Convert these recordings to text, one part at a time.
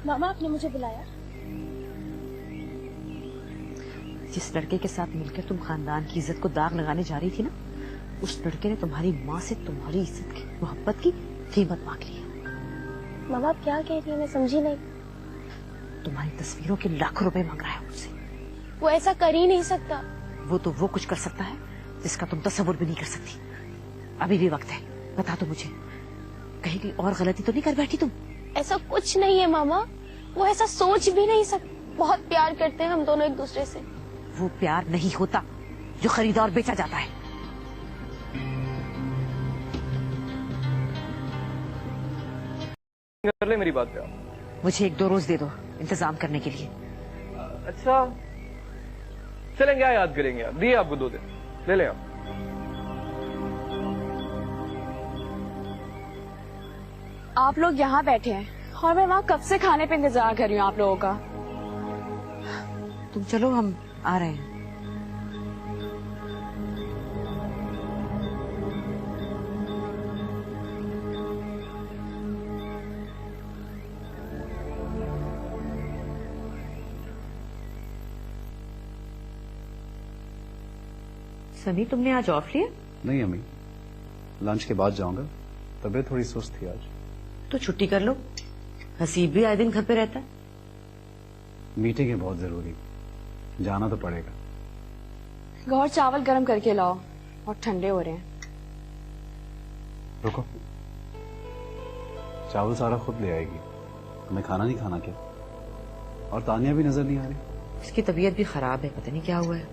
मामा आपने मुझे बुलाया? जिस लड़के के साथ मिलकर तुम खानदान की इज्जत को दाग लगाने जा रही थी ना, उस लड़के ने तुम्हारी माँ से तुम्हारी इज्जत की, मोहब्बत की कीमत मांग ली है। मामा आप क्या कह रही हैं? मैं समझी नहीं। तुम्हारी तस्वीरों के लाखों रुपए मांग रहा है मुझसे। वो ऐसा कर ही नहीं सकता। वो तो वो कुछ कर सकता है जिसका तुम तस्वुर भी नहीं कर सकती। अभी भी वक्त है, बता दो मुझे, कहीं कोई और गलती तो नहीं कर बैठी तुम? ऐसा कुछ नहीं है मामा, वो ऐसा सोच भी नहीं सकता। बहुत प्यार करते हैं हम दोनों एक दूसरे से। वो प्यार नहीं होता जो खरीदा और बेचा जाता है। कर ले मेरी बात पे। मुझे 1-2 रोज दे दो इंतजाम करने के लिए। अच्छा चलेंगे, क्या याद करेंगे आप? दिए आपको 2 दिन, ले लें आप। आप लोग यहाँ बैठे हैं और मैं वहाँ कब से खाने पे इंतजार कर रही हूँ आप लोगों का। तुम चलो, हम आ रहे हैं। सनी, तुमने आज ऑफ लिया? नहीं अम्मी, लंच के बाद जाऊंगा, तबीयत थोड़ी सुस्त थी आज। तो छुट्टी कर लो, हसीब भी आए दिन घर पे रहता है। मीटिंग है बहुत जरूरी, जाना तो पड़ेगा। गौर चावल गरम करके लाओ, और ठंडे हो रहे हैं। रुको, चावल सारा खुद ले आएगी, तुम्हें खाना नहीं खाना क्या? और तानिया भी नजर नहीं आ रही। इसकी तबीयत भी खराब है, पता नहीं क्या हुआ है।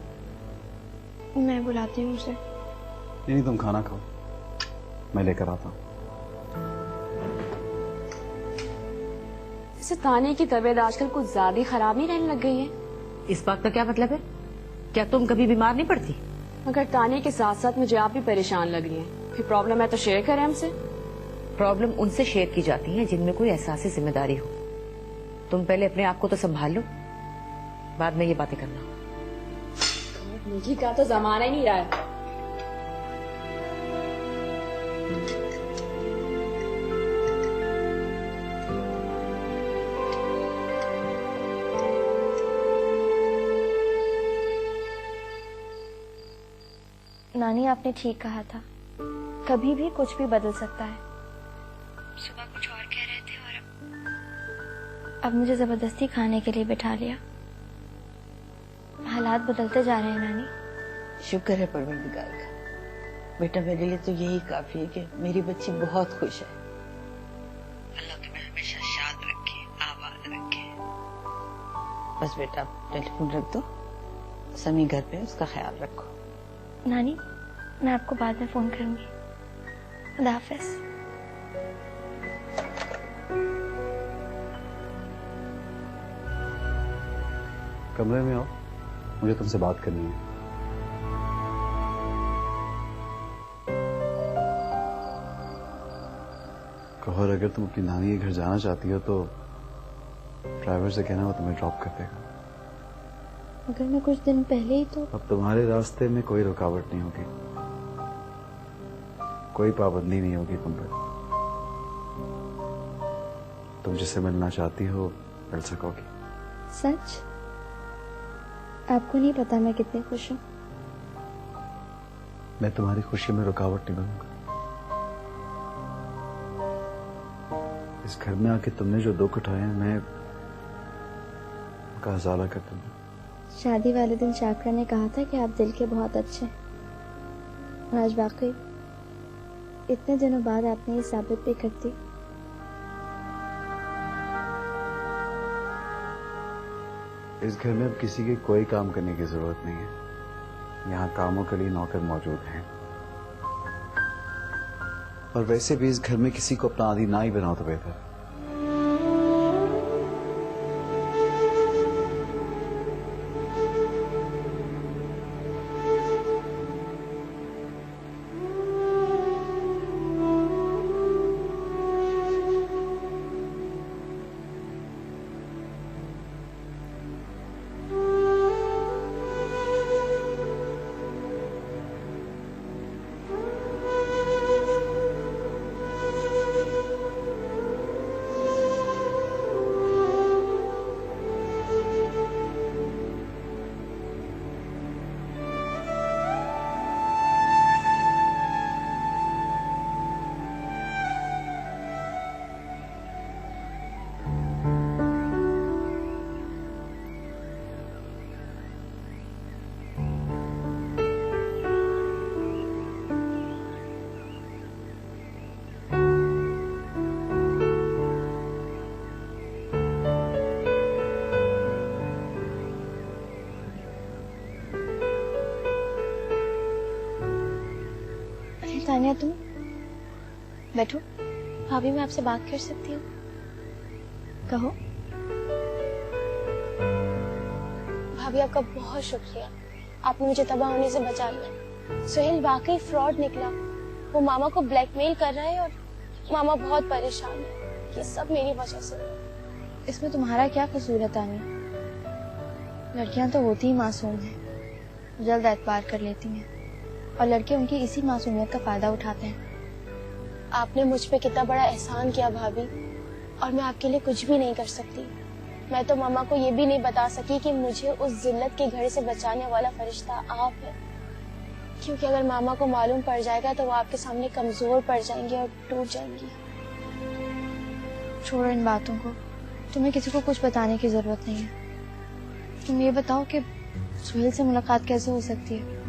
मैं बुलाती हूँ उसे। नहीं, तुम खाना खाओ, मैं लेकर आता हूँ। जैसे तानिया की तबीयत आजकल कुछ ज्यादा ही खराब नहीं रहने लग गई है। इस बात का क्या मतलब है? क्या तुम कभी बीमार नहीं पड़ती? मगर तानिया के साथ साथ मुझे आप भी परेशान लग रही हैं। फिर प्रॉब्लम है तो शेयर करें हमसे। प्रॉब्लम उनसे शेयर की जाती है जिनमें कोई एहसास जिम्मेदारी हो। तुम पहले अपने आप को तो संभाल लो, बाद में ये बातें करना। निकी का तो जमाना ही नहीं रहा है। नानी आपने ठीक कहा था, कभी भी कुछ भी बदल सकता है। सुबह कुछ और कह रहे थे और अब मुझे जबरदस्ती खाने के लिए बिठा लिया। हालात बदलते जा रहे हैं नानी। शुक्र है परवरदिगार का। बेटा मेरे लिए तो यही काफी है कि मेरी बच्ची बहुत खुश है। अल्लाह तुम्हें हमेशा शाद रखे, आबाद रखे। बस बेटा टेलीफोन रख दो, समी घर पे, उसका ख्याल रखो। नानी मैं आपको बाद में फोन करूंगी। खुदा हाफिज। कमरे में आओ, मुझे तुमसे बात करनी है। कहो, अगर तुम अपनी नानी के घर जाना चाहती हो तो ड्राइवर से कहना वो तुम्हें ड्रॉप कर देगा। अगर मैं कुछ दिन पहले ही तो। अब तुम्हारे रास्ते में कोई रुकावट नहीं होगी, कोई पाबंदी नहीं होगी तुम पर। तुम जिससे मिलना चाहती हो मिल सकोगी। सच? आपको नहीं पता मैं कितनी खुश हूँ। मैं तुम्हारी खुशी में रुकावट नहीं बनूंगा। इस घर में आके तुमने जो दुख उठाए हैं, मैं उनका हजाला कर दूंगा। शादी वाले दिन शाकरा ने कहा था कि आप दिल के बहुत अच्छे हैं, और आज वाकई इतने दिनों बाद आपने ये साबित भी कर दी। इस घर में अब किसी के कोई काम करने की जरूरत नहीं है। यहाँ कामों के लिए नौकर मौजूद हैं। और वैसे भी इस घर में किसी को अपना आदी ना ही बनाओ तो बेहतर है। तानिया तुम बैठो। भाभी मैं आपसे बात कर सकती हूँ? कहो। भाभी आपका बहुत शुक्रिया, आपने मुझे तबाह होने से बचा लिया। सुहेल वाकई फ्रॉड निकला, वो मामा को ब्लैकमेल कर रहा है और मामा बहुत परेशान है। ये सब मेरी वजह से। इसमें तुम्हारा क्या कसूर है तानिया? लड़कियां तो होती ही मासूम हैं, जल्द एतबार कर लेती हैं और लड़के उनकी इसी मासूमियत का फायदा उठाते हैं। आपने मुझ पे कितना बड़ा एहसान किया भाभी, और मैं आपके लिए कुछ भी नहीं कर सकती। मैं तो मामा को ये भी नहीं बता सकी कि मुझे उस जिल्लत के घर से बचाने वाला फरिश्ता आप है, क्योंकि अगर मामा को मालूम पड़ जाएगा तो वो आपके सामने कमजोर पड़ जाएंगे और टूट जाएंगी। छोड़ो इन बातों को, तुम्हें किसी को कुछ बताने की जरूरत नहीं है। तुम ये बताओ कि सुहेल से मुलाकात कैसे हो सकती है?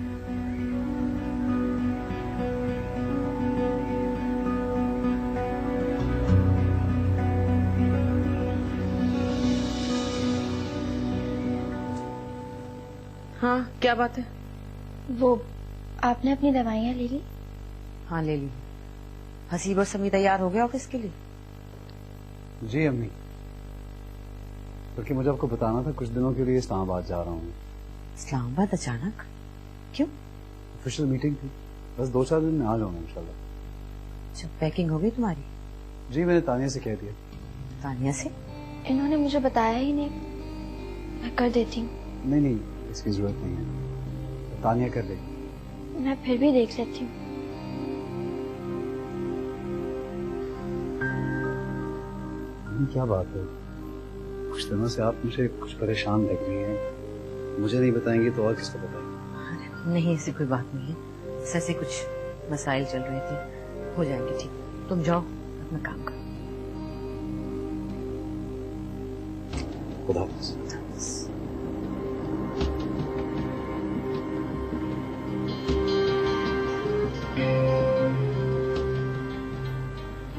हाँ, क्या बात है? वो आपने अपनी दवाइयाँ ले ली? हाँ, ले ली। हसीब और समी तैयार हो गया ऑफिस के लिए? जी अम्मी, बल्कि मुझे आपको बताना था, कुछ दिनों के लिए इस्लामाबाद जा रहा हूँ। इस्लामाबाद अचानक क्यों? ऑफिशियल मीटिंग थी, बस 2-4 दिन में आ जाऊंगा इंशाल्लाह। जब पैकिंग हो गई तुम्हारी? जी मैंने तानिया से कह दिया। तानिया से? इन्होंने मुझे बताया ही नहीं, मैं कर देती हूँ। नहीं नहीं, इसकी जरूरत नहीं है, तानिया कर देगी। मैं फिर भी देख लेती हूँ। क्या बात है, कुछ दिनों से आप मुझे कुछ परेशान लग रही हैं। मुझे नहीं बताएंगे तो और किसको बताएंगे? नहीं, ऐसी कोई बात नहीं है, ऐसे कुछ मसाइल चल रहे थे, हो जाएंगे ठीक। तुम जाओ अपना काम करो। खुदा हाफिज़।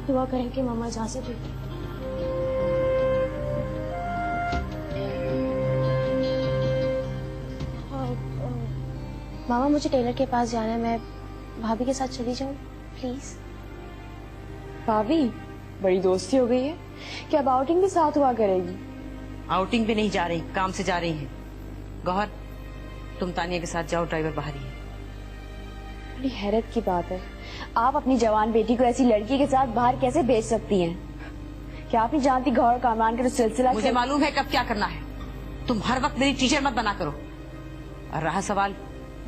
दुआ करें कि मामा जा से ठीक। मामा मुझे टेलर के पास जाना है, मैं भाभी के साथ चली जाऊं प्लीज? भाभी बड़ी दोस्ती हो गई है, क्या अब आउटिंग भी साथ हुआ करेगी? आउटिंग भी नहीं जा रही, काम से जा रही है। गौहर, तुम तानिया के साथ जाओ, ड्राइवर बाहर ही है। बड़ी हैरत की बात है, आप अपनी जवान बेटी को ऐसी लड़की के साथ बाहर कैसे भेज सकती हैं? क्या आप नहीं जानती गौहर कामरान का जो सिलसिला? मुझे मालूम है कब क्या करना है। तुम हर वक्त मेरी टीचर मत बना करो। और रहा सवाल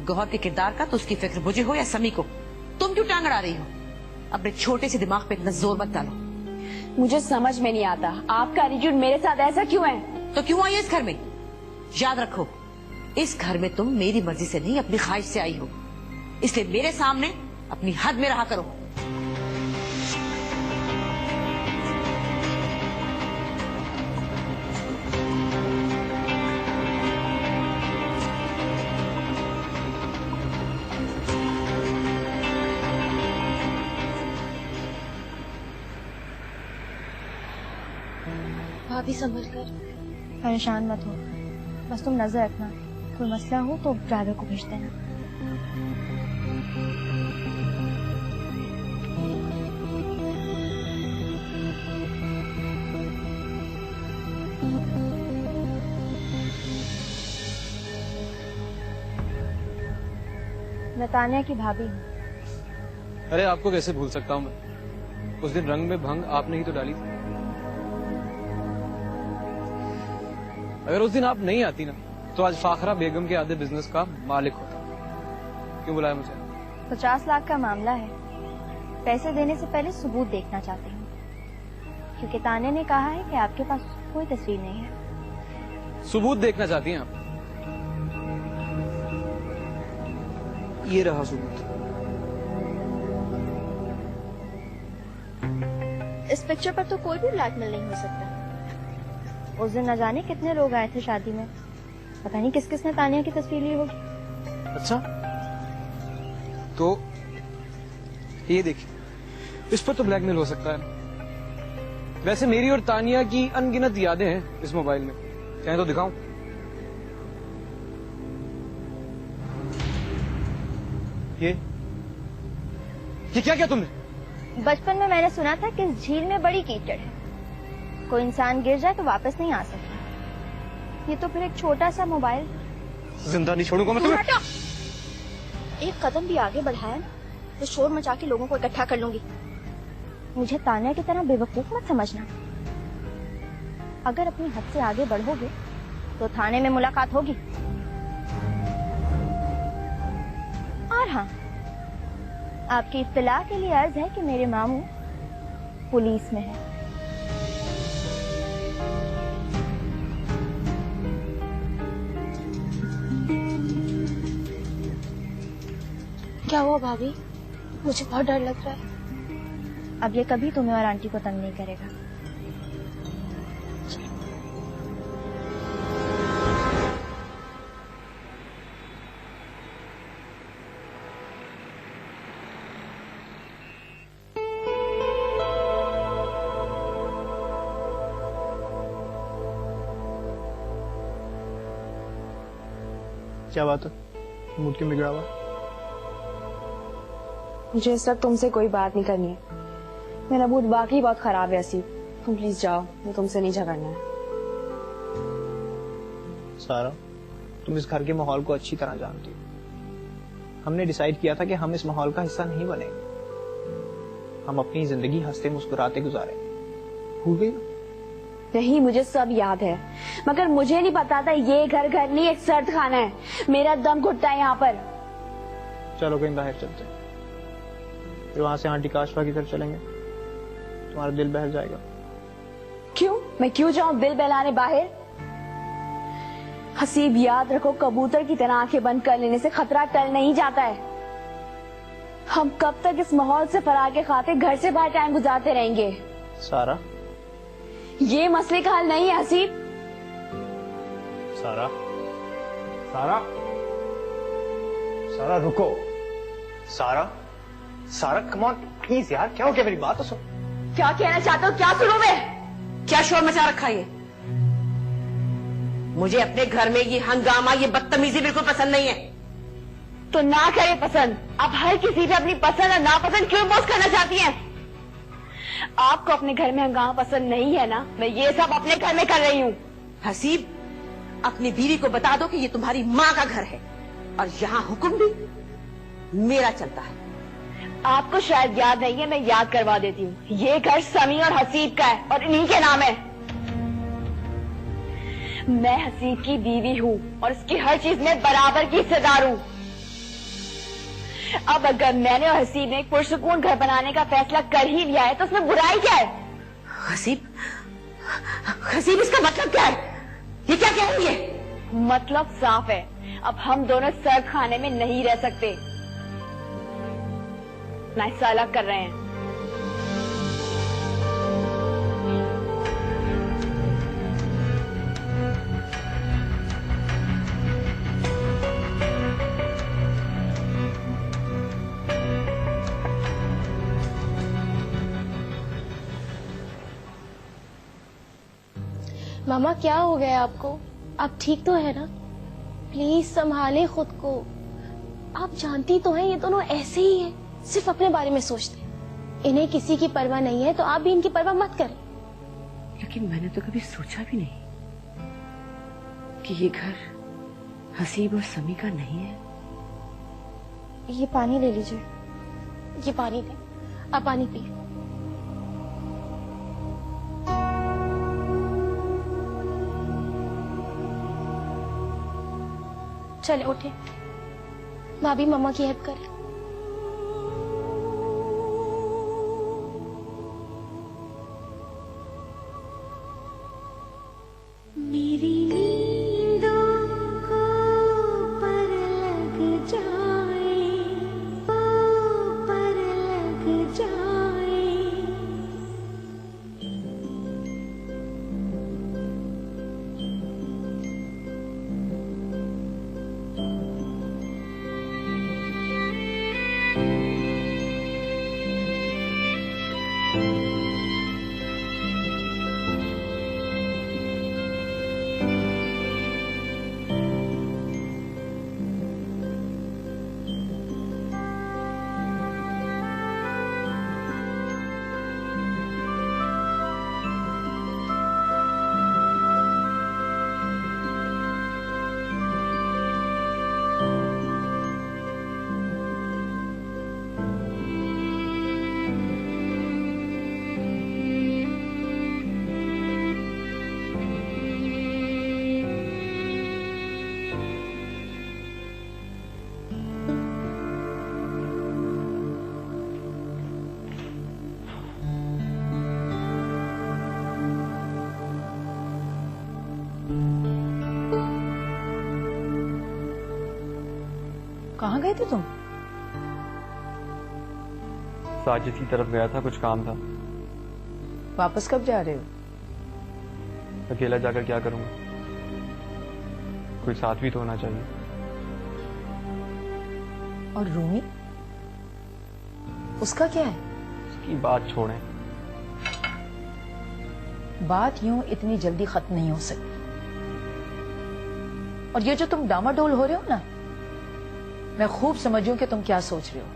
गौहर के किरदार का, तो उसकी फिक्र मुझे हो या समी को, तुम क्यों टांग अड़ा रही हो? अपने छोटे से दिमाग पे इतना जोर मत डालो। मुझे समझ में नहीं आता आपका एटीट्यूड मेरे साथ ऐसा क्यों है? तो क्यों आई है इस घर में? याद रखो, इस घर में तुम मेरी मर्जी से नहीं, अपनी ख्वाहिश से आई हो, इसलिए मेरे सामने अपनी हद में रहा करो। भाभी संभल कर, परेशान मत हो, बस तुम नजर रखना, कोई मसला हो तो ड्राइवर को भेज देना। मैं तानिया की भाभी हूँ। अरे आपको कैसे भूल सकता हूँ मैं? उस दिन रंग में भंग आपने ही तो डाली थी। अगर उस दिन आप नहीं आती ना, तो आज फाखरा बेगम के आधे बिजनेस का मालिक होता। क्यों बुलाया मुझे? 50 लाख का मामला है, पैसे देने से पहले सबूत देखना चाहती हूँ, क्योंकि ताने ने कहा है कि आपके पास कोई तस्वीर नहीं है। सबूत देखना चाहती हैं आप? ये रहा सबूत। इस पिक्चर पर तो कोई भी ब्लैकमेल नहीं हो सकता। उस दिन न जाने कितने लोग आए थे शादी में, पता नहीं किस किसने तानिया की तस्वीर ली होगी। अच्छा, तो ये देखिए, इस पर तो ब्लैकमेल हो सकता है। वैसे मेरी और तानिया की अनगिनत यादें हैं इस मोबाइल में, चाहे तो दिखाऊं? ये क्या किया तुमने? बचपन में मैंने सुना था कि इस झील में बड़ी कीचड़ है, कोई इंसान गिर जाए तो वापस नहीं आ सकता। ये तो फिर एक छोटा सा मोबाइल। जिंदा नहीं छोड़ूंगा मैं तुम्हें। एक कदम भी आगे बढ़ाया ना तो शोर मचा के लोगों को इकट्ठा कर लूंगी। मुझे तान्या की तरह बेवकूफ मत समझना। अगर अपनी हद से आगे बढ़ोगे तो थाने में मुलाकात होगी। और हाँ, आपकी इत्तला के लिए अर्ज है कि मेरे मामू पुलिस में है। क्या हुआ भाभी? मुझे बहुत डर लग रहा है। अब ये कभी तुम्हें और आंटी को तंग नहीं करेगा। क्या बात है? मूड क्यों बिगड़ा हुआ? मुझे इस वक्त तुमसे कोई बात नहीं करनी है। मेरा मूड वाकई बहुत खराब है हसीब। तुम प्लीज जाओ, मुझे तुमसे नहीं झगड़ना है। सारा, तुम इस घर के माहौल को अच्छी तरह जानती हो। हमने डिसाइड किया था कि हम इस माहौल का हिस्सा नहीं बनेंगे। हम अपनी जिंदगी हंसते मुस्कुराते गुजारेंगे। भूल गई? नहीं, मुझे सब याद है, मगर मुझे नहीं पता था ये घर नहीं एक सर्द खाना है। मेरा दम घुटता है यहाँ पर। चलो कहीं बाहर चलते हैं, फिर वहां से आंटी काशवा की घर चलेंगे। तुम्हारा दिल बहल जाएगा। क्यों? मैं क्यों जाऊं दिल बहलाने बाहर? हसीब, याद रखो, कबूतर की तरह आंखें बंद कर लेने से खतरा टल नहीं जाता है। हम कब तक इस माहौल से फरार खाते घर से बाहर टाइम गुजारते रहेंगे? सारा, ये मसले का हल नहीं है हसीब। सारा, सारा, सारा रुको। सारा, सारा कम ऑन प्लीज यार, क्या हो गया? मेरी बात तो सुन। क्या कहना चाहते हो? क्या सुनूं मैं? क्या शोर मचा रखा है? मुझे अपने घर में ये हंगामा, ये बदतमीजी बिल्कुल पसंद नहीं है। तो ना करे पसंद। आप हर किसी पे अपनी पसंद और नापसंद क्यों इम्पोज करना चाहती हैं? आपको अपने घर में हंगामा पसंद नहीं है ना? मैं ये सब अपने घर में कर रही हूँ। हसीब, अपनी बीवी को बता दो कि ये तुम्हारी माँ का घर है और यहाँ हुक्म भी मेरा चलता है। आपको शायद याद नहीं है, मैं याद करवा देती हूँ। ये घर समी और हसीब का है और इन्हीं के नाम है। मैं हसीब की बीवी हूँ और इसकी हर चीज में बराबर की हिस्सेदार हूँ। अब अगर मैंने और हसीब ने एक पुरसुकून घर बनाने का फैसला कर ही लिया है तो उसमें बुराई क्या है? हसीब, हसीब, इसका मतलब क्या है? ये क्या कह रही है? मतलब साफ है, अब हम दोनों सर्द खाने में नहीं रह सकते। ना हिस्सा अलग कर रहे हैं। मामा, क्या हो गया आपको? आप ठीक तो है ना? प्लीज संभाले खुद को। आप जानती तो हैं ये दोनों ऐसे ही हैं, सिर्फ अपने बारे में सोचते हैं। इन्हें किसी की परवाह नहीं है, तो आप भी इनकी परवाह मत करें। लेकिन मैंने तो कभी सोचा भी नहीं कि ये घर हसीब और समी का नहीं है। ये पानी ले लीजिए। ये पानी दे, आप पानी पिए। चले उठे, भाभी मम्मा की हेल्प करें। मेरी नींदों को पर लग जाए, पर लग जाए। कहाँ गए थे तुम? साजिद की तरफ गया था, कुछ काम था। वापस कब जा रहे हो? अकेला जाकर क्या करूंगा, कोई साथ भी तो होना चाहिए। और रूमी, उसका क्या है? उसकी बात छोड़ें। बात यूं इतनी जल्दी खत्म नहीं हो सकती। और ये जो तुम डामाडोल हो रहे हो ना, मैं खूब समझूं कि तुम क्या सोच रहे हो।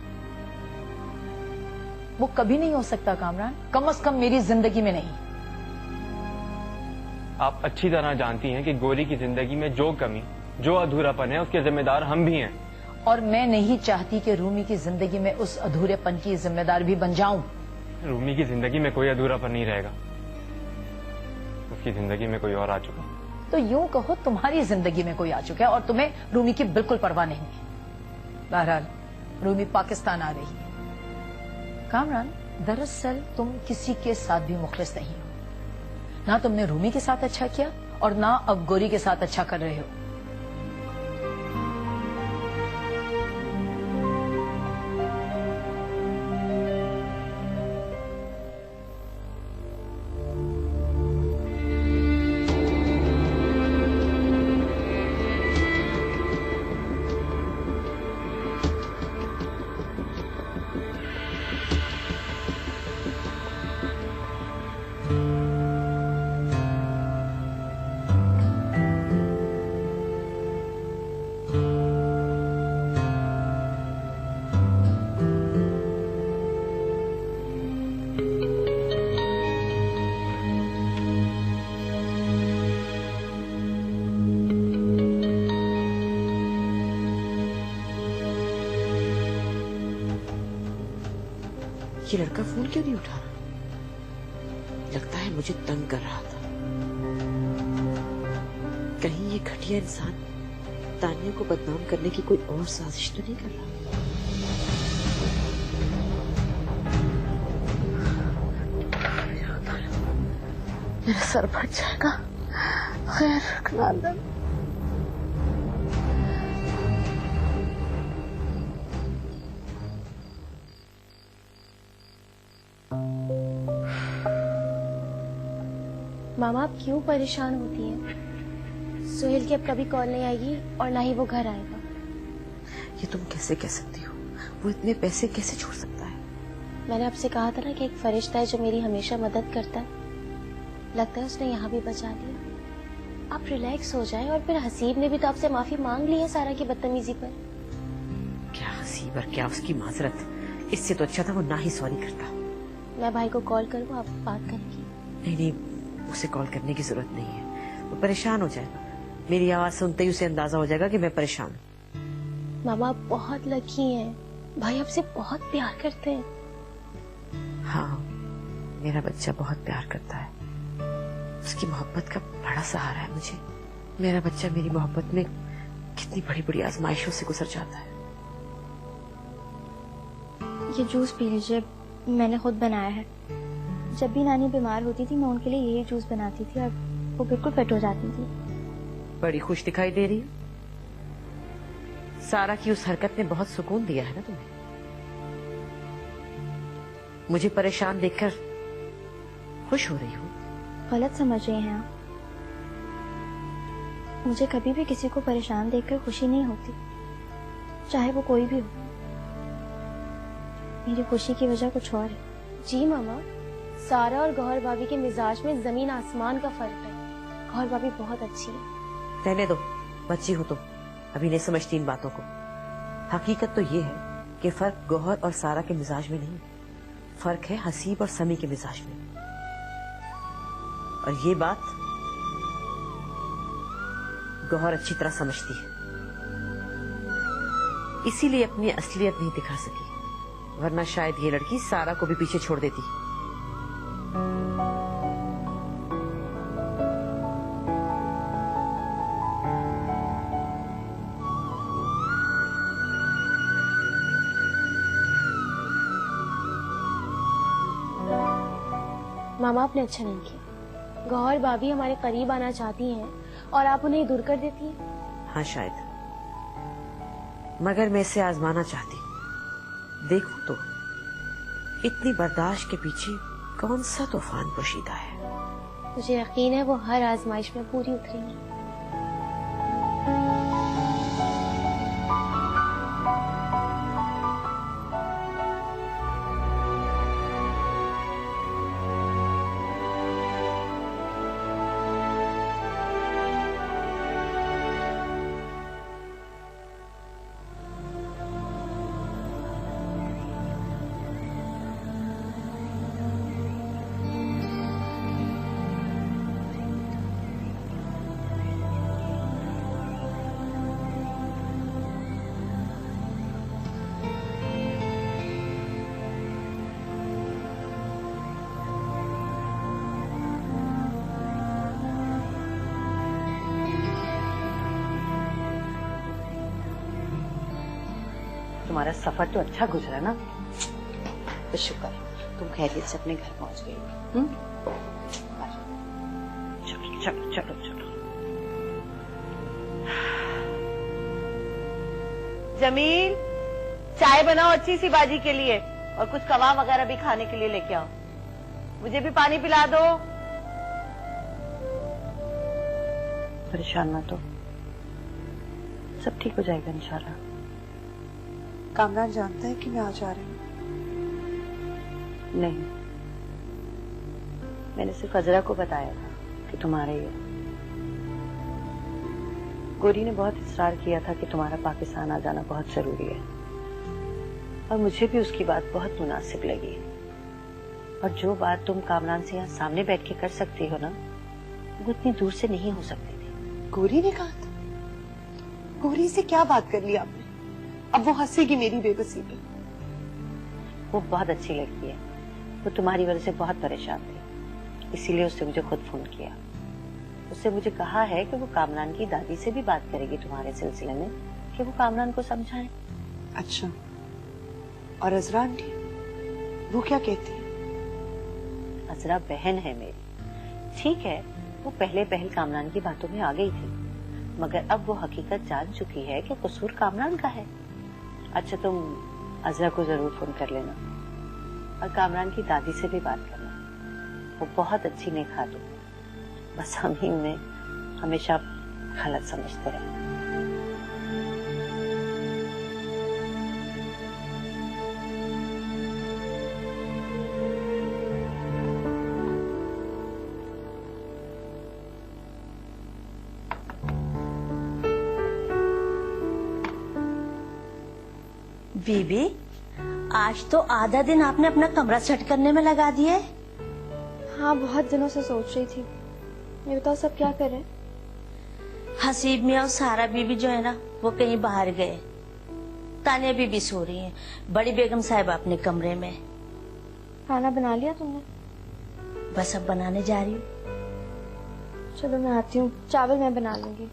वो कभी नहीं हो सकता कामरान, कम से कम मेरी जिंदगी में नहीं। आप अच्छी तरह जानती हैं कि गोरी की जिंदगी में जो कमी, जो अधूरापन है, उसके जिम्मेदार हम भी हैं। और मैं नहीं चाहती कि रूमी की जिंदगी में उस अधूरेपन की जिम्मेदार भी बन जाऊं। रूमी की जिंदगी में कोई अधूरापन नहीं रहेगा, उसकी जिंदगी में कोई और आ चुका। तो यूं कहो तुम्हारी जिंदगी में कोई आ चुका है और तुम्हें रूमी की बिल्कुल परवाह नहीं है। बहरहाल रूमी पाकिस्तान आ रही है। कामरान, दरअसल तुम किसी के साथ भी मुखलिस नहीं हो। ना तुमने रूमी के साथ अच्छा किया और ना अब गोरी के साथ अच्छा कर रहे हो। ये लड़का फोन क्यों नहीं उठा रहा? लगता है मुझे तंग कर रहा था। कहीं ये घटिया इंसान तानिया को बदनाम करने की कोई और साजिश तो नहीं कर रहा? मेरा सर फट जाएगा। खैर, मामा आप क्यों परेशान होती हैं? सुहेल की अब कभी कॉल नहीं आएगी और ना ही वो घर आएगा। ये तुम कैसे कह सकती हो? वो इतने पैसे कैसे छोड़ सकता है? मैंने आपसे कहा था ना कि एक फरिश्ता है जो मेरी हमेशा मदद करता है। लगता है उसने यहाँ भी बचा लिया। आप रिलैक्स हो जाएं। और फिर हसीब ने भी तो आपसे माफी मांग ली है सारा की बदतमीजी पर। क्या हसीब और क्या उसकी माजरत? इससे तो अच्छा था वो ना ही सॉरी करता। मैं भाई को कॉल करूँ, आप बात करेंगी? नहीं, उसे कॉल करने की जरूरत नहीं है। वो परेशान हो जाएगा। मेरी आवाज सुनते ही उसे अंदाजा हो जाएगा कि मैं परेशान हूँ। मामा आप बहुत लकी हैं। भाई आपसे बहुत प्यार करते हैं। हाँ, मेरा बच्चा बहुत प्यार करता है। उसकी मोहब्बत का बड़ा सहारा है मुझे। मेरा बच्चा मेरी मोहब्बत में कितनी बड़ी बड़ी आजमाइशों से गुजर जाता है। ये जूस पी लीजिए, मैंने खुद बनाया है। जब भी नानी बीमार होती थी मैं उनके लिए यही जूस बनाती थी और वो बिल्कुल फिट हो जाती थी। बड़ी खुश दिखाई दे रही हो। सारा की उस हरकत ने बहुत सुकून दिया है ना तुम्हें। मुझे परेशान देखकर खुश हो रही हो। गलत समझ रहे हैं आप। मुझे कभी भी किसी को परेशान देखकर खुशी नहीं होती, चाहे वो कोई भी हो। मेरी खुशी की वजह कुछ और है। जी मामा, सारा और गौहर भाभी के मिजाज में जमीन आसमान का फर्क है। गौहर भाभी बहुत अच्छी है। रहने दो, बच्ची हो तुम, अभी नहीं समझती इन बातों को। हकीकत तो ये है कि फर्क गौहर और सारा के मिजाज में नहीं, फर्क है हसीब और समी के मिजाज में। और ये बात गौहर अच्छी तरह समझती है, इसीलिए अपनी असलियत नहीं दिखा सकी, वरना शायद ये लड़की सारा को भी पीछे छोड़ देती। मामा आपने अच्छा नहीं किया। गौहर भाभी हमारे करीब आना चाहती हैं और आप उन्हें दूर कर देती हैं। हाँ शायद, मगर मैं इसे आजमाना चाहती हूँ। देखो तो इतनी बर्दाश्त के पीछे कौन सा तूफान पोशीदा है। मुझे यकीन है वो हर आजमाइश में पूरी उतरेंगी। तुम्हारा सफर तो अच्छा गुजरा ना? तो शुक्र तुम खैरियत से अपने घर पहुंच गई। चलो चलो चलो चलो। जमील, चाय बनाओ अच्छी सी बाजी के लिए, और कुछ कबाब वगैरह भी खाने के लिए लेके आओ। मुझे भी पानी पिला दो। परेशान मत हो, सब ठीक हो जाएगा इंशाल्लाह। कामरान जानता है कि मैं आ जा रही हूँ? नहीं, मैंने सिर्फ अजरा को बताया था कि तुम्हारे ये। गोरी ने बहुत इसरार किया था कि तुम्हारा पाकिस्तान आ जाना बहुत जरूरी है, और मुझे भी उसकी बात बहुत मुनासिब लगी। और जो बात तुम कामरान से यहाँ सामने बैठ के कर सकती हो ना, वो इतनी दूर से नहीं हो सकती थी। गोरी ने कहा था? गोरी से क्या बात कर ली आपने? अब वो हंसेगी मेरी बेबसी पे। वो बहुत अच्छी लड़की है, वो तुम्हारी वजह से बहुत परेशान थी, इसीलिए उसने मुझे खुद फोन किया। उससे मुझे कहा है कि वो कामरान की दादी से भी बात करेगी तुम्हारे सिलसिले में, कि वो कामरान को समझाए। अच्छा, और अजरा आंटी वो क्या कहती है? अजरा बहन है मेरी, ठीक है वो पहले कामरान की बातों में आ गई थी, मगर अब वो हकीकत जान चुकी है कि कसूर कामरान का है। अच्छा, तुम अजरा को जरूर फोन कर लेना, और कामरान की दादी से भी बात करना, वो बहुत अच्छी नेक खातून है। बस हम ही उन्हें हमेशा गलत समझते रहे। बीबी, आज तो आधा दिन आपने अपना कमरा सेट करने में लगा दिया है। हाँ, बहुत दिनों से सोच रही थी। ये बताओ सब क्या कर रहे हैं? हसीब मियाँ और सारा बीबी जो है ना, वो कहीं बाहर गए। तानिया बीबी सो रही है, बड़ी बेगम साहिबा अपने कमरे में। खाना बना लिया तुमने? बस अब बनाने जा रही हूँ। चलो मैं आती हूँ, चावल मैं बना लूंगी।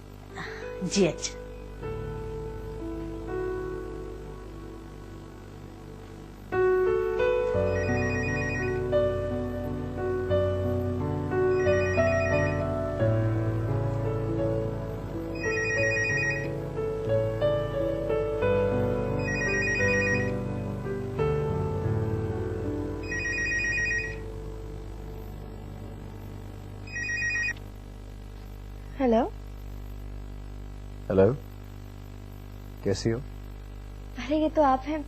जी अच्छा। हेलो। हेलो, कैसी हो? अरे ये तो आप हैं।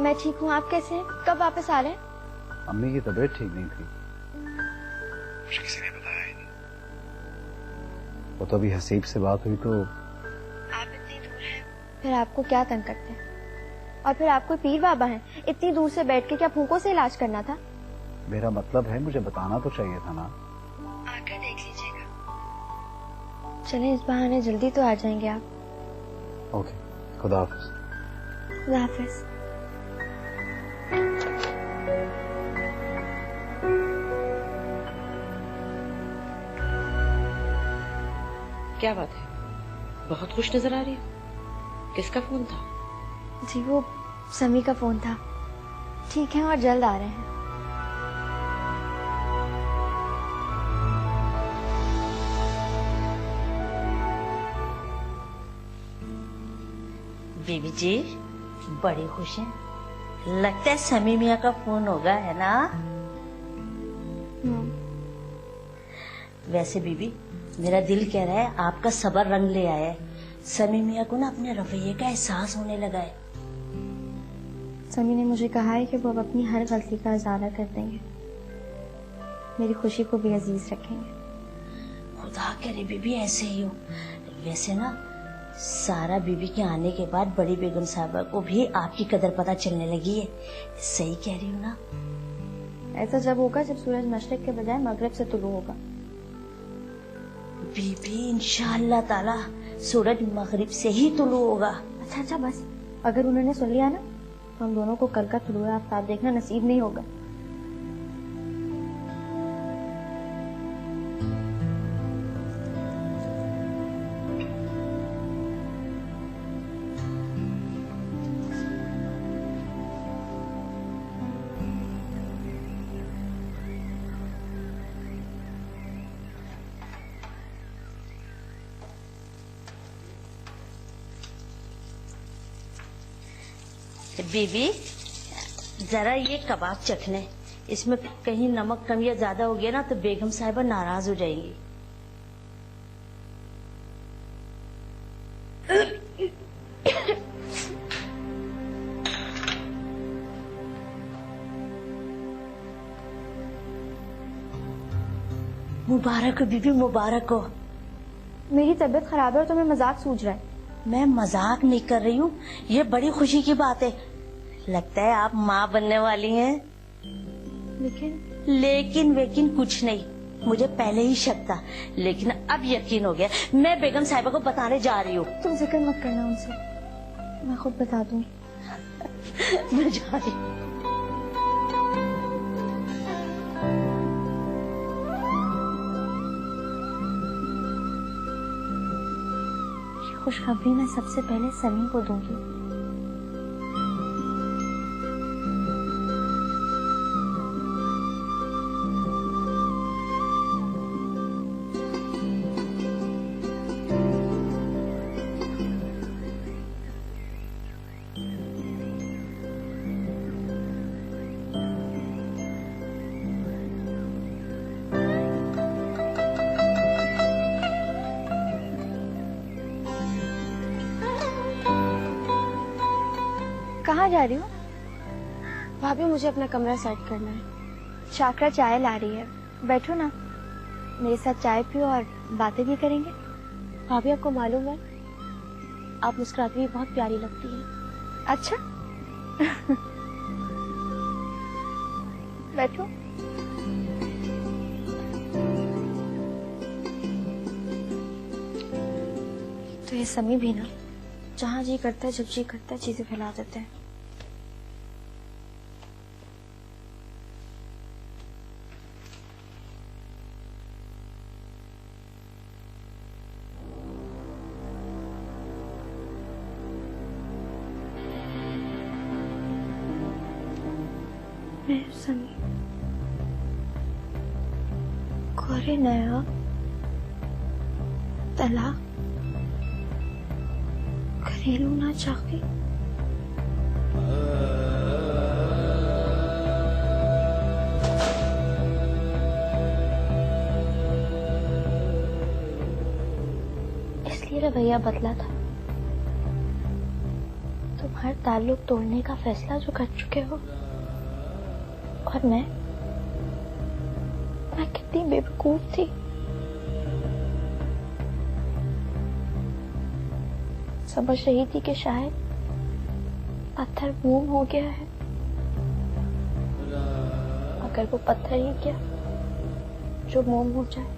मैं ठीक हूँ, आप कैसे हैं? कब वापस आ रहे हैं? अम्मी की तबीयत ठीक नहीं थी, मुझे किसी ने बताया ही नहीं। वो तो अभी हसीब से बात हुई तो। आप इतनी दूर हैं, फिर आपको क्या तंग करते हैं? और फिर आप कोई पीर बाबा हैं? इतनी दूर से बैठ के क्या फूंकों से इलाज करना था? मेरा मतलब है, मुझे बताना तो चाहिए था ना। आकर देख लीजिएगा। चलें, इस बहाने जल्दी तो आ जाएंगे आप। ओके, खुदा हाफिज। खुदा हाफिज। क्या बात है, बहुत खुश नजर आ रही हो। किसका फोन था? जी वो समी का फोन था। ठीक है, और जल्द आ रहे हैं। बीबी जी बड़ी खुश हैं। लगता है समी मियाँ का फोन होगा, है ना? वैसे बीबी मेरा दिल कह रहा है आपका सब्र रंग ले आया है। समी मियाँ को ना अपने रवैये का एहसास होने लगा है। समी ने मुझे कहा है कि वो अब अपनी हर गलती का इजारा कर देंगे, मेरी खुशी को भी अजीज रखेंगे। खुदा करे बीबी ऐसे ही हो। वैसे ना सारा बीबी के आने के बाद बड़ी बेगम साहबा को भी आपकी कदर पता चलने लगी है। सही कह रही हूँ ना? ऐसा जब होगा जब सूरज मशरिक के बजाय मगरिब से तुलू होगा। बीबी इंशाअल्लाह ताला सूरज मगरिब से ही तुलू होगा। अच्छा बस, अगर उन्होंने सुन लिया ना तो हम दोनों को कल का तुलू आफ्ताब देखना नसीब नहीं होगा। बीबी जरा ये कबाब चखने, इसमें कहीं नमक कम या ज्यादा हो गया ना तो बेगम साहिबा नाराज हो जाएंगी। मुबारक हो बीबी, मुबारक हो। मेरी तबीयत खराब है और तुम्हें मजाक सूझ रहा है। मैं मजाक नहीं कर रही हूँ, ये बड़ी खुशी की बात है। लगता है आप माँ बनने वाली हैं। लेकिन वेकिन कुछ नहीं, मुझे पहले ही शक था लेकिन अब यकीन हो गया। मैं बेगम साहिबा को बताने जा रही हूँ। तुम जिक्र मत करना उनसे, मैं खुद बता दूंगी। मैं जा रही हूँ। खुशखबरी मैं सबसे पहले समी को दूंगी। कहाँ जा रही हो? भाभी मुझे अपना कमरा सेट करना है। शाकरा चाय ला रही है, बैठो ना, मेरे साथ चाय पियो और बातें भी करेंगे। भाभी आपको मालूम है आप मुस्कुराती हुई बहुत प्यारी लगती हैं। अच्छा बैठो। तो ये समी भी ना जहाँ जी करता है जब जी करता है चीजें फैला देते हैं। समी कोरे नया तलाक घरेलू ना चाहे। इसलिए रवैया बदला था। तुम हर ताल्लुक तोड़ने का फैसला जो कर चुके हो, और मैं कितनी बेवकूफ थी। समझ रही थी कि शायद पत्थर मोम हो गया है, अगर वो पत्थर ही क्या जो मोम हो जाए।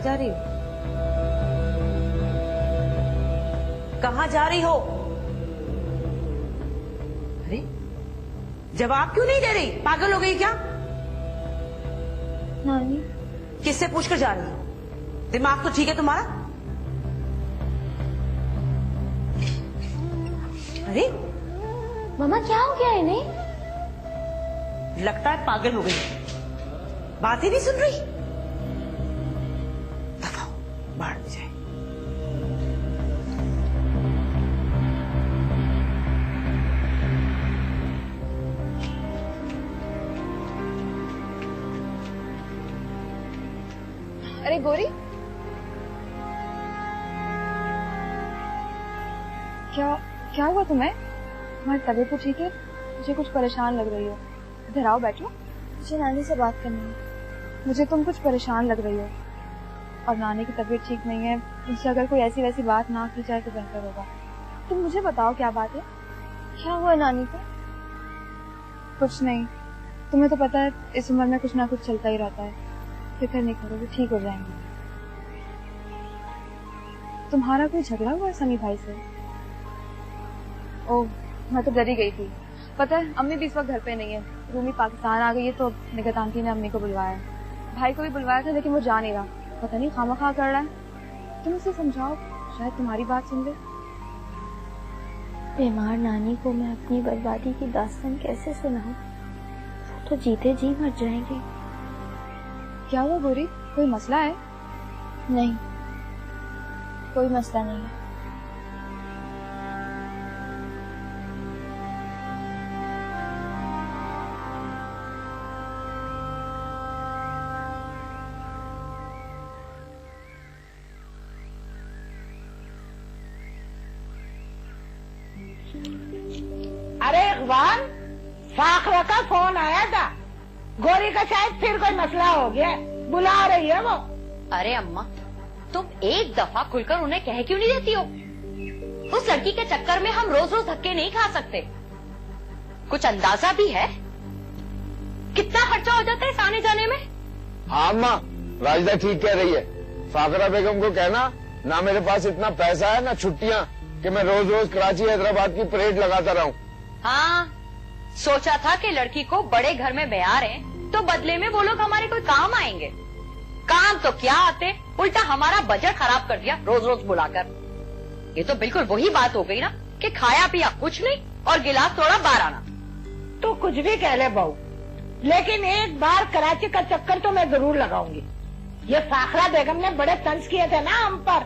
जा रही हो? कहाँ जा रही हो? अरे जवाब क्यों नहीं दे रही? पागल हो गई क्या? नानी, किससे पूछकर जा रही हो? दिमाग तो ठीक है तुम्हारा? अरे मामा क्या हो गया इन्हें? लगता है पागल हो गई, बात ही नहीं सुन रही। दफा बाहर में जाए। अरे गोरी, क्या हुआ तुम्हें? तुम्हारी तबीयत तो ठीक है? मुझे कुछ परेशान लग रही हो। इधर आओ, बैठो। मुझे नानी से बात करनी है। मुझे तुम कुछ परेशान लग रही हो और नानी की तबीयत ठीक नहीं है। मुझसे अगर कोई ऐसी वैसी बात ना की जाए तो बेहतर होगा। तुम मुझे बताओ क्या बात है? क्या हुआ नानी को? कुछ नहीं, तुम्हें तो पता है इस उम्र में कुछ ना कुछ चलता ही रहता है। फिक्र नहीं करोगे, ठीक हो जाएंगे। तुम्हारा कोई झगड़ा हुआ है सनी भाई से? ओह, मैं तो डरी गई थी। पता है अम्मी भी इस वक्त घर पे नहीं है, रूमी पाकिस्तान आ गई है, तो निगत आंटी ने अम्मी को बुलवाया। भाई को भी बुलवाया था लेकिन वो जा नहीं रहा, पता नहीं खामखा कर रहा है। तुम उसे समझाओ, शायद तुम्हारी बात सुन ले। बीमार नानी को मैं अपनी बर्बादी की दास्तान कैसे सुनाऊं? वो तो जीते जी मर जाएंगे। क्या हुआ गोरी, कोई मसला है? नहीं, कोई मसला नहीं है। अरे इकबाल, फाखरा का फोन आया था। गोरी का शायद फिर कोई मसला हो गया, बुला रही है वो। अरे अम्मा, तुम एक दफा खुलकर उन्हें कह क्यों नहीं देती हो? उस लड़की के चक्कर में हम रोज रोज धक्के नहीं खा सकते। कुछ अंदाजा भी है कितना खर्चा हो जाता है इस आने जाने में? हाँ अम्मा, राजदा ठीक कह रही है। फाखरा बेगम को कहना ना मेरे पास इतना पैसा है ना छुट्टियाँ कि मैं रोज रोज कराची हैदराबाद की परेड लगाता रहूं। हाँ, सोचा था कि लड़की को बड़े घर में ब्याह रहे तो बदले में वो लोग हमारे कोई काम आएंगे। काम तो क्या आते, उल्टा हमारा बजट खराब कर दिया रोज रोज बुलाकर। ये तो बिल्कुल वही बात हो गई ना कि खाया पिया कुछ नहीं और गिलास थोड़ा 12 आना। तो कुछ भी कह ले बहू, लेकिन एक बार कराची का चक्कर तो मैं जरूर लगाऊंगी। ये फाखरा बेगम ने बड़े तंज किए थे ना हम पर,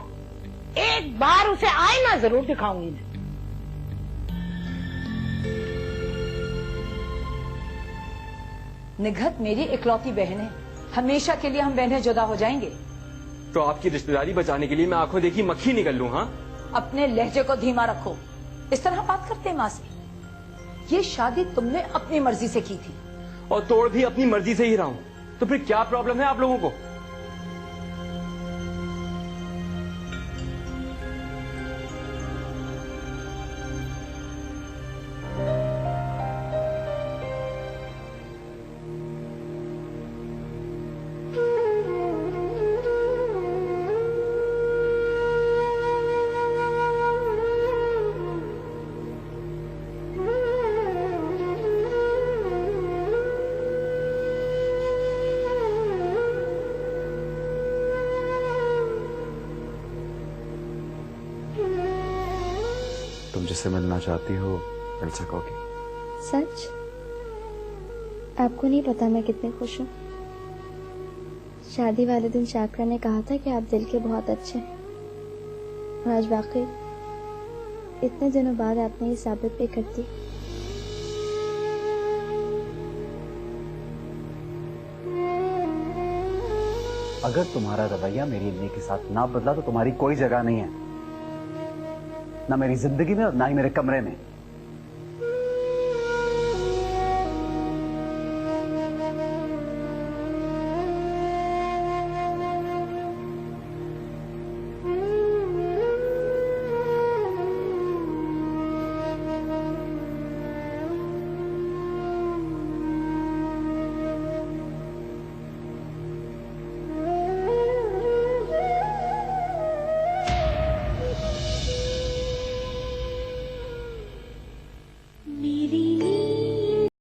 एक बार उसे आईना जरूर दिखाऊंगी मैं। निघत मेरी इकलौती बहन है, हमेशा के लिए हम बहनें जुदा हो जाएंगे। तो आपकी रिश्तेदारी बचाने के लिए मैं आंखों देखी मक्खी निकल लूं? हाँ, अपने लहजे को धीमा रखो। इस तरह बात करते माँ से। ये शादी तुमने अपनी मर्जी से की थी और तोड़ भी अपनी मर्जी से ही रहा हूं, तो फिर क्या प्रॉब्लम है आप लोगों को? तुम जिससे मिलना चाहती हो मिल सकोगी। सच? आपको नहीं पता मैं कितनी खुश हूँ। शादी वाले दिन शाकरा ने कहा था कि आप दिल के बहुत अच्छे हैं, और आज वाकई इतने दिनों बाद आपने ये साबित भी कर दी। अगर तुम्हारा रवैया मेरी अम्मी के साथ ना बदला तो तुम्हारी कोई जगह नहीं है, ना मेरी जिंदगी में और ना ही मेरे कमरे में।